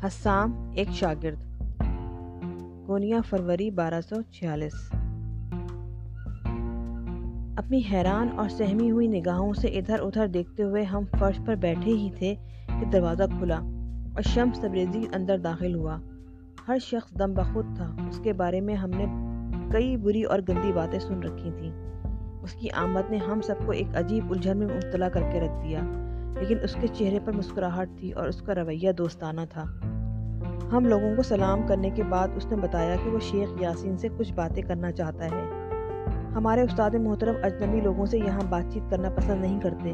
حسام ایک شاگرد، کونیا فروری 1246۔ اپنی حیران اور سہمی ہوئی نگاہوں سے ادھر ادھر دیکھتے ہوئے ہم فرش پر بیٹھے ہی تھے کہ دروازہ کھلا اور شمس تبریزی اندر داخل ہوا۔ ہر شخص دم بخود تھا۔ اس کے بارے میں ہم نے کئی بری اور گندی باتیں سن رکھی تھیں۔ اس کی آمد نے ہم سب کو ایک عجیب الجھن میں مبتلا کر کے رکھ دیا، لیکن اس کے چہرے پر مسکراہٹ تھی اور اس کا رویہ دوستانہ تھا۔ ہم لوگوں کو سلام کرنے کے بعد اس نے بتایا کہ وہ شیخ یاسین سے کچھ باتیں کرنا چاہتا ہے۔ ہمارے استاد محترم اجنبی لوگوں سے یہاں بات چیت کرنا پسند نہیں کرتے۔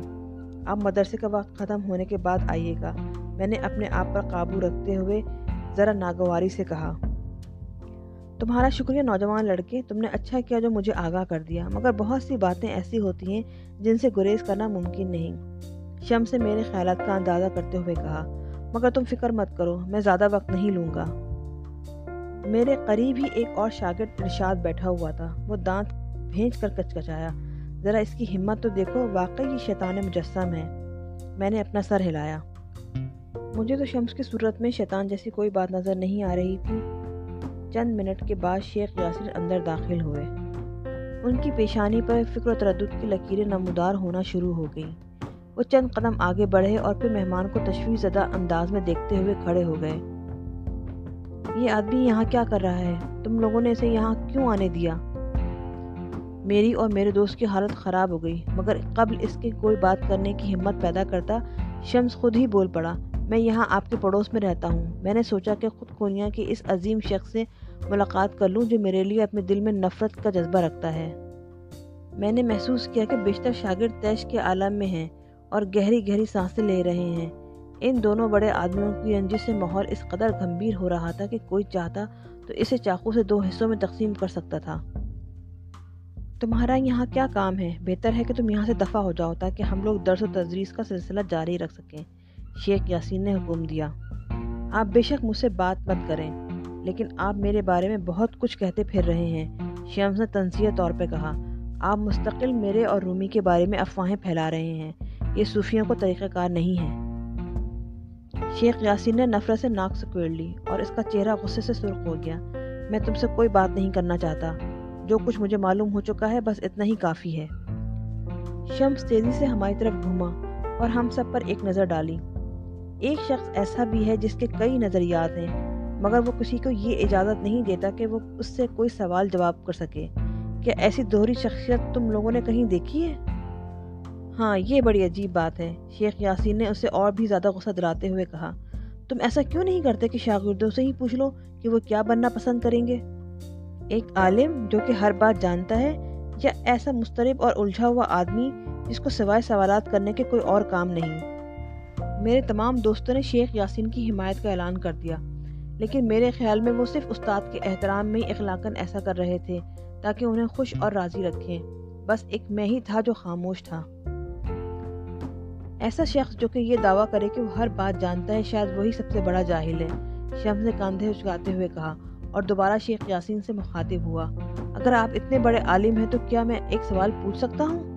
اب مدرسے کا وقت ختم ہونے کے بعد آئیے گا۔ میں نے اپنے آپ پر قابو رکھتے ہوئے ذرا ناگواری سے کہا۔ تمہارا شکریہ نوجوان لڑکے، تم نے اچھا کیا جو مجھے آگاہ کر دیا، مگر بہت سی باتیں ایسی ہوتی ہیں جن سے گریز کرنا ممکن نہیں۔ شمس نے میرے خیالات کا اندازہ کرتے ہوئے کہا، مگر تم فکر مت کرو، میں زیادہ وقت نہیں لوں گا۔ میرے قریب ہی ایک اور شاگرد ارشاد بیٹھا ہوا تھا۔ وہ دانت بھینچ کر کچکچایا، ذرا اس کی ہمت تو دیکھو، واقعی یہ شیطان مجسم ہے۔ میں نے اپنا سر ہلایا۔ مجھے تو شمس کی صورت میں شیطان جیسی کوئی بات نظر نہیں آ رہی تھی۔ چند منٹ کے بعد شیخ یاسین اندر داخل ہوئے۔ ان کی پیشانی پر فکر و تردد کی لکیریں نمودار ہونا شروع ہو گئیں۔ وہ چند قدم آگے بڑھے اور پھر مہمان کو تشویش زدہ انداز میں دیکھتے ہوئے کھڑے ہو گئے۔ یہ آدمی یہاں کیا کر رہا ہے؟ تم لوگوں نے اسے یہاں کیوں آنے دیا؟ میری اور میرے دوست کی حالت خراب ہو گئی، مگر قبل اس کے کوئی بات کرنے کی ہمت پیدا کرتا شمس خود ہی بول پڑا، میں یہاں آپ کے پڑوس میں رہتا ہوں۔ میں نے سوچا کہ خود کونیا کے اس عظیم شخص سے ملاقات کر لوں جو میرے لیے اپنے دل میں نفرت کا جذبہ رکھتا ہے۔ میں نے محسوس کیا کہ بیشتر شاگرد طیش کے عالم میں ہیں اور گہری گہری سانسیں لے رہے ہیں۔ ان دونوں بڑے آدمیوں کی رنجش سے ماحول اس قدر گھمبیر ہو رہا تھا کہ کوئی چاہتا تو اسے چاقو سے 2 حصوں میں تقسیم کر سکتا تھا۔ تمہارا یہاں کیا کام ہے؟ بہتر ہے کہ تم یہاں سے دفع ہو جاؤ تاکہ ہم لوگ درس و تدریس کا سلسلہ جاری رکھ سکیں، شیخ یاسین نے حکم دیا۔ آپ بے شک مجھ سے بات مت کریں، لیکن آپ میرے بارے میں بہت کچھ کہتے پھر رہے ہیں، شمس نے تنزیہ طور پہ کہا۔ آپ مستقل میرے اور رومی کے بارے میں افواہیں پھیلا رہے ہیں، یہ صوفیوں کو طریقہ کار نہیں ہے۔ شیخ یاسین نے نفرت سے ناک سکیڑ لی اور اس کا چہرہ غصے سے سرخ ہو گیا۔ میں تم سے کوئی بات نہیں کرنا چاہتا، جو کچھ مجھے معلوم ہو چکا ہے بس اتنا ہی کافی ہے۔ شمس تیزی سے ہماری طرف گھوما اور ہم سب پر ایک نظر ڈالی۔ ایک شخص ایسا بھی ہے جس کے کئی نظریات ہیں، مگر وہ کسی کو یہ اجازت نہیں دیتا کہ وہ اس سے کوئی سوال جواب کر سکے۔ کیا ایسی دوہری شخصیت تم لوگوں نے کہیں دیکھی ہے؟ ہاں، یہ بڑی عجیب بات ہے، شیخ یاسین نے اسے اور بھی زیادہ غصہ دلاتے ہوئے کہا۔ تم ایسا کیوں نہیں کرتے کہ شاگردوں سے ہی پوچھ لو کہ وہ کیا بننا پسند کریں گے؟ ایک عالم جو کہ ہر بات جانتا ہے، یا ایسا مضطرب اور الجھا ہوا آدمی جس کو سوائے سوالات کرنے کے کوئی اور کام نہیں؟ میرے تمام دوستوں نے شیخ یاسین کی حمایت کا اعلان کر دیا، لیکن میرے خیال میں وہ صرف استاد کے احترام میں ہی اخلاقاً ایسا کر رہے تھے تاکہ انہیں خوش اور راضی رکھیں۔ بس ایک میں ہی تھا جو خاموش تھا۔ ایسا شخص جو کہ یہ دعویٰ کرے کہ وہ ہر بات جانتا ہے، شاید وہی سب سے بڑا جاہل ہے، شمس نے کاندھے اچکاتے ہوئے کہا اور دوبارہ شیخ یاسین سے مخاطب ہوا۔ اگر آپ اتنے بڑے عالم ہیں تو کیا میں ایک سوال پوچھ سکتا ہوں؟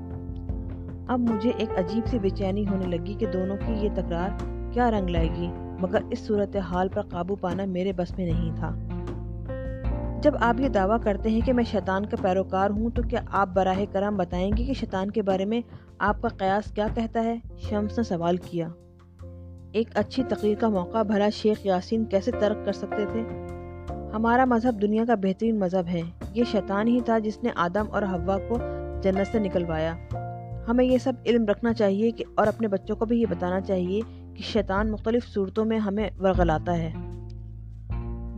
اب مجھے ایک عجیب سی بے چینی ہونے لگی کہ دونوں کی یہ تکرار کیا رنگ لائے گی، مگر اس صورتحال پر قابو پانا میرے بس میں نہیں تھا۔ جب آپ یہ دعویٰ کرتے ہیں کہ میں شیطان کا پیروکار ہوں تو کیا آپ براہ کرم بتائیں گے کہ شیطان کے بارے میں آپ کا قیاس کیا کہتا ہے؟ شمس نے سوال کیا۔ ایک اچھی تقریر کا موقع بھلا شیخ یاسین کیسے ترک کر سکتے تھے؟ ہمارا مذہب دنیا کا بہترین مذہب ہے۔ یہ شیطان ہی تھا جس نے آدم اور حوا کو جنت سے نکلوایا۔ ہمیں یہ سب علم رکھنا چاہیے اور اپنے بچوں کو بھی یہ بتانا چاہیے کہ شیطان مختلف صورتوں میں ہمیں ورغلاتا ہے۔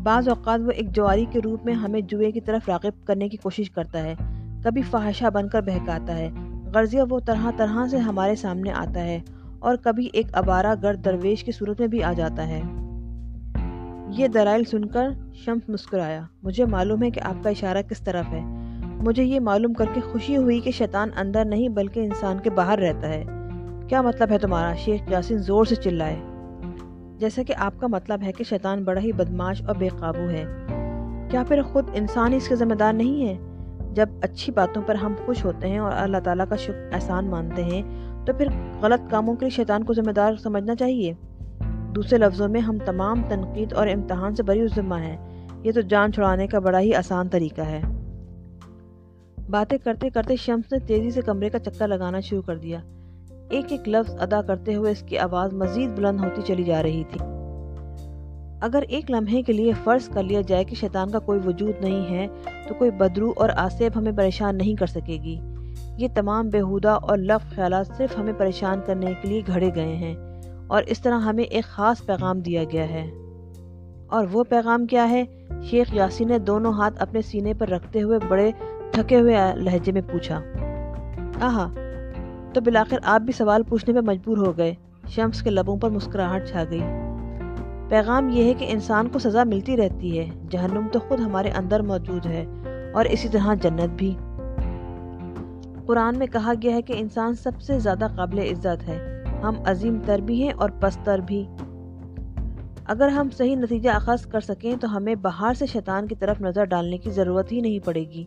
بعض اوقات وہ ایک جواری کے روپ میں ہمیں جوئے کی طرف راغب کرنے کی کوشش کرتا ہے، کبھی فاحشہ بن کر بہکاتا ہے، غرضیہ وہ طرح طرح سے ہمارے سامنے آتا ہے، اور کبھی ایک آوارہ گرد درویش کی صورت میں بھی آ جاتا ہے۔ یہ دلائل سن کر شمس مسکرایا۔ مجھے معلوم ہے کہ آپ کا اشارہ کس طرف ہے۔ مجھے یہ معلوم کر کے خوشی ہوئی کہ شیطان اندر نہیں بلکہ انسان کے باہر رہتا ہے۔ کیا مطلب ہے تمہارا؟ شیخ یاسین زور سے چلائے۔ جیسا کہ آپ کا مطلب ہے کہ شیطان بڑا ہی بدمعاش اور بے قابو ہے، کیا پھر خود انسان اس کے ذمہ دار نہیں ہے؟ جب اچھی باتوں پر ہم خوش ہوتے ہیں اور اللہ تعالیٰ کا شکر احسان مانتے ہیں تو پھر غلط کاموں کے لیے شیطان کو ذمہ دار سمجھنا چاہیے؟ دوسرے لفظوں میں ہم تمام تنقید اور امتحان سے بری الذمہ ہیں. یہ تو جان چھڑانے کا بڑا ہی آسان طریقہ ہے. باتیں کرتے کرتے شمس نے تیزی سے کمرے کا چکر لگانا شروع کر دیا. ایک ایک لفظ ادا کرتے ہوئے اس کی آواز مزید بلند ہوتی چلی جا رہی تھی. اگر ایک لمحے کے لیے فرض کر لیا جائے کہ شیطان کا کوئی وجود نہیں ہے تو کوئی بدرو اور آصف ہمیں پریشان نہیں کر سکے گی. یہ تمام بیہودہ اور لغو خیالات صرف ہمیں پریشان کرنے کے لیے گھڑے گئے ہیں اور اس طرح ہمیں ایک خاص پیغام دیا گیا ہے. اور وہ پیغام کیا ہے؟ شیخ یاسین نے دونوں ہاتھ اپنے سینے پر رکھتے ہوئے بڑے تھکے ہوئے لہجے میں پوچھا. آہا، تو بالآخر آپ بھی سوال پوچھنے پہ مجبور ہو گئے. شمس کے لبوں پر مسکراہٹ چھا گئی. پیغام یہ ہے کہ انسان کو سزا ملتی رہتی ہے. جہنم تو خود ہمارے اندر موجود ہے اور اسی طرح جنت بھی. قرآن میں کہا گیا ہے کہ انسان سب سے زیادہ قابل عزت ہے. ہم عظیم تر بھی ہیں اور پست تر بھی. اگر ہم صحیح نتیجہ اخذ کر سکیں تو ہمیں باہر سے شیطان کی طرف نظر ڈالنے کی ضرورت ہی نہیں پڑے گی.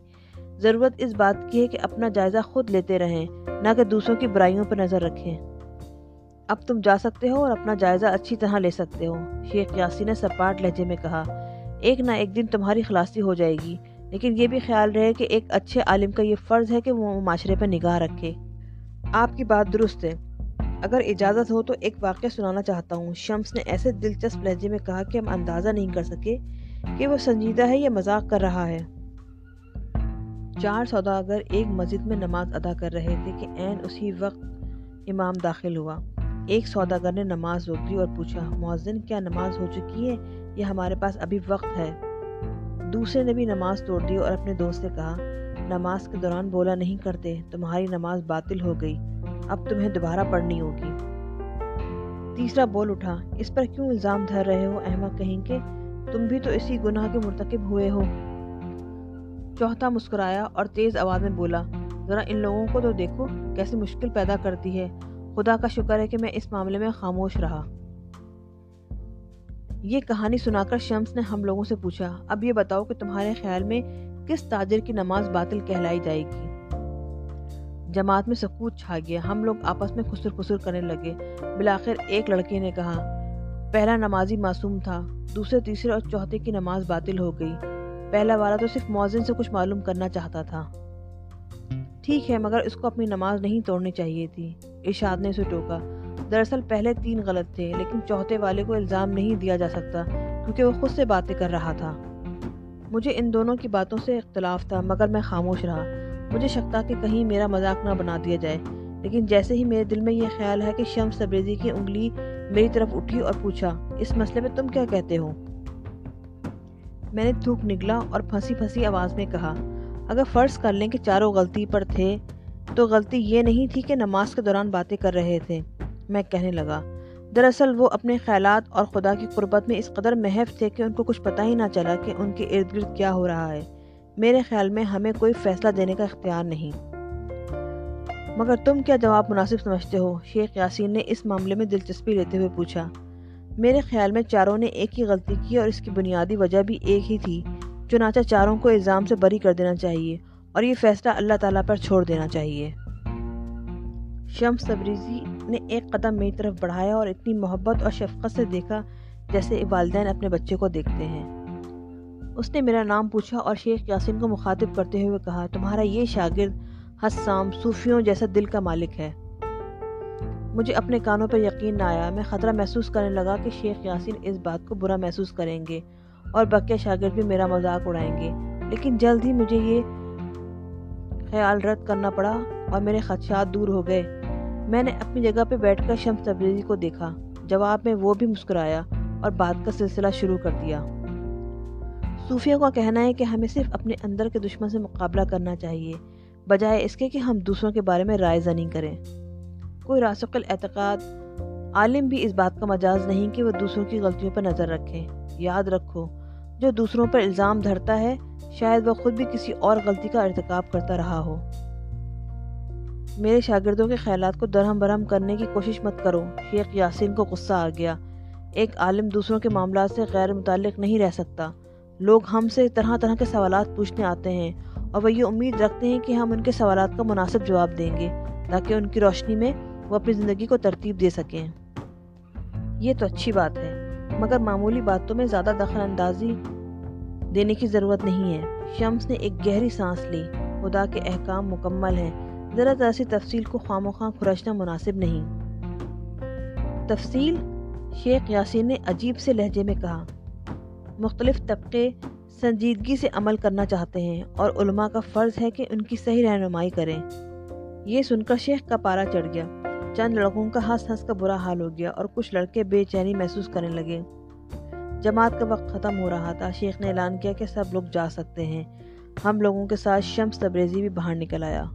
ضرورت اس بات کی ہے کہ اپنا جائزہ خود لیتے رہیں، نہ کہ دوسروں کی برائیوں پر نظر رکھیں. اب تم جا سکتے ہو اور اپنا جائزہ اچھی طرح لے سکتے ہو، شیخ یاسین نے سپاٹ لہجے میں کہا. ایک نہ ایک دن تمہاری خلاصی ہو جائے گی، لیکن یہ بھی خیال رہے کہ ایک اچھے عالم کا یہ فرض ہے کہ وہ معاشرے پر نگاہ رکھے. آپ کی بات درست ہے. اگر اجازت ہو تو ایک واقعہ سنانا چاہتا ہوں. شمس نے ایسے دلچسپ لہجے میں کہا کہ ہم اندازہ نہیں کر سکے کہ وہ سنجیدہ ہے یا مذاق کر رہا ہے. 4 سوداگر ایک مسجد میں نماز ادا کر رہے تھے کہ عین اسی وقت امام داخل ہوا. ایک سوداگر نے نماز روک دی اور پوچھا، مؤذن کیا نماز ہو چکی ہے یا ہمارے پاس ابھی وقت ہے؟ دوسرے نے بھی نماز توڑ دی اور اپنے دوست سے کہا، نماز کے دوران بولا نہیں کرتے، تمہاری نماز باطل ہو گئی، اب تمہیں دوبارہ پڑھنی ہوگی. تیسرا بول اٹھا، اس پر کیوں الزام دھر رہے ہو احمق کہیں کے، تم بھی تو اسی گناہ کے مرتکب ہوئے ہو. چوتھا مسکرایا اور تیز آواز میں بولا، ذرا ان لوگوں کو تو دیکھو کیسی مشکل پیدا کرتی ہے. خدا کا شکر ہے کہ میں اس معاملے میں خاموش رہا. یہ کہانی سنا کر شمس نے ہم لوگوں سے پوچھا، اب یہ بتاؤ کہ تمہارے خیال میں کس تاجر کی نماز باطل کہلائی جائے گی؟ جماعت میں سکوت چھا گیا. ہم لوگ آپس میں خسر خسر کرنے لگے. بالآخر ایک لڑکے نے کہا، پہلا نمازی معصوم تھا، دوسرے تیسرے اور چوتھے کی نماز باطل ہو گئی. پہلا والا تو صرف مؤذن سے کچھ معلوم کرنا چاہتا تھا. ٹھیک ہے، مگر اس کو اپنی نماز نہیں توڑنی چاہیے تھی. ارشاد نے اسے ٹوکا. دراصل پہلے 3 غلط تھے، لیکن چوتھے والے کو الزام نہیں دیا جا سکتا کیونکہ وہ خود سے باتیں کر رہا تھا. مجھے ان دونوں کی باتوں سے اختلاف تھا، مگر میں خاموش رہا. مجھے شک تھا کہ کہیں میرا مذاق نہ بنا دیا جائے، لیکن جیسے ہی میرے دل میں یہ خیال ہے کہ شمس تبریزی کی انگلی میری طرف اٹھی اور پوچھا، اس مسئلے پہ تم کیا کہتے ہو؟ میں نے تھوک نگلا اور پھنسی پھنسی آواز میں کہا، اگر فرض کر لیں کہ چاروں غلطی پر تھے تو غلطی یہ نہیں تھی کہ نماز کے دوران باتیں کر رہے تھے. میں کہنے لگا، دراصل وہ اپنے خیالات اور خدا کی قربت میں اس قدر محو تھے کہ ان کو کچھ پتہ ہی نہ چلا کہ ان کے ارد گرد کیا ہو رہا ہے. میرے خیال میں ہمیں کوئی فیصلہ دینے کا اختیار نہیں. مگر تم کیا جواب مناسب سمجھتے ہو؟ شیخ یاسین نے اس معاملے میں دلچسپی لیتے ہوئے پوچھا. میرے خیال میں چاروں نے ایک ہی غلطی کی اور اس کی بنیادی وجہ بھی ایک ہی تھی. چنانچہ چاروں کو الزام سے بری کر دینا چاہیے اور یہ فیصلہ اللہ تعالیٰ پر چھوڑ دینا چاہیے. شمس تبریزی نے ایک قدم میری طرف بڑھایا اور اتنی محبت اور شفقت سے دیکھا جیسے والدین اپنے بچے کو دیکھتے ہیں. اس نے میرا نام پوچھا اور شیخ یاسین کو مخاطب کرتے ہوئے کہا، تمہارا یہ شاگرد حسام صوفیوں جیسا دل کا مالک ہے. مجھے اپنے کانوں پر یقین نہ آیا. میں خطرہ محسوس کرنے لگا کہ شیخ یاسین اس بات کو برا محسوس کریں گے اور بقیہ شاگرد بھی میرا مذاق اڑائیں گے، لیکن جلد ہی مجھے یہ خیال رد کرنا پڑا اور میرے خدشات دور ہو گئے. میں نے اپنی جگہ پہ بیٹھ کر شمس تبریزی کو دیکھا. جواب میں وہ بھی مسکرایا اور بات کا سلسلہ شروع کر دیا. صوفیوں کا کہنا ہے کہ ہمیں صرف اپنے اندر کے دشمن سے مقابلہ کرنا چاہیے، بجائے اس کے کہ ہم دوسروں کے بارے میں رائے زنی کریں. کوئی راسخ الاعتقاد عالم بھی اس بات کا مجاز نہیں کہ وہ دوسروں کی غلطیوں پر نظر رکھیں. یاد رکھو، جو دوسروں پر الزام دھرتا ہے شاید وہ خود بھی کسی اور غلطی کا ارتکاب کرتا رہا ہو. میرے شاگردوں کے خیالات کو درہم برہم کرنے کی کوشش مت کرو. شیخ یاسین کو غصہ آ گیا. ایک عالم دوسروں کے معاملات سے غیر متعلق نہیں رہ سکتا. لوگ ہم سے طرح طرح کے سوالات پوچھنے آتے ہیں اور وہ یہ امید رکھتے ہیں کہ ہم ان کے سوالات کا مناسب جواب دیں گے تاکہ ان کی روشنی میں وہ اپنی زندگی کو ترتیب دے سکیں. یہ تو اچھی بات ہے، مگر معمولی باتوں میں زیادہ دخل اندازی دینے کی ضرورت نہیں ہے۔ شمس نے ایک گہری سانس لی۔ خدا کے احکام مکمل ہیں، ذرا ذرا سی تفصیل کو خواہ مخواہ کھرچنا مناسب نہیں۔ تفصیل؟ شیخ یاسین نے عجیب سے لہجے میں کہا۔ مختلف طبقے سنجیدگی سے عمل کرنا چاہتے ہیں اور علماء کا فرض ہے کہ ان کی صحیح رہنمائی کریں۔ یہ سن کر شیخ کا پارا چڑھ گیا۔ چند لڑکوں کا ہنس ہنس کا برا حال ہو گیا اور کچھ لڑکے بے چینی محسوس کرنے لگے۔ جماعت کا وقت ختم ہو رہا تھا۔ شیخ نے اعلان کیا کہ سب لوگ جا سکتے ہیں۔ ہم لوگوں کے ساتھ شمس تبریزی بھی باہر نکل آیا۔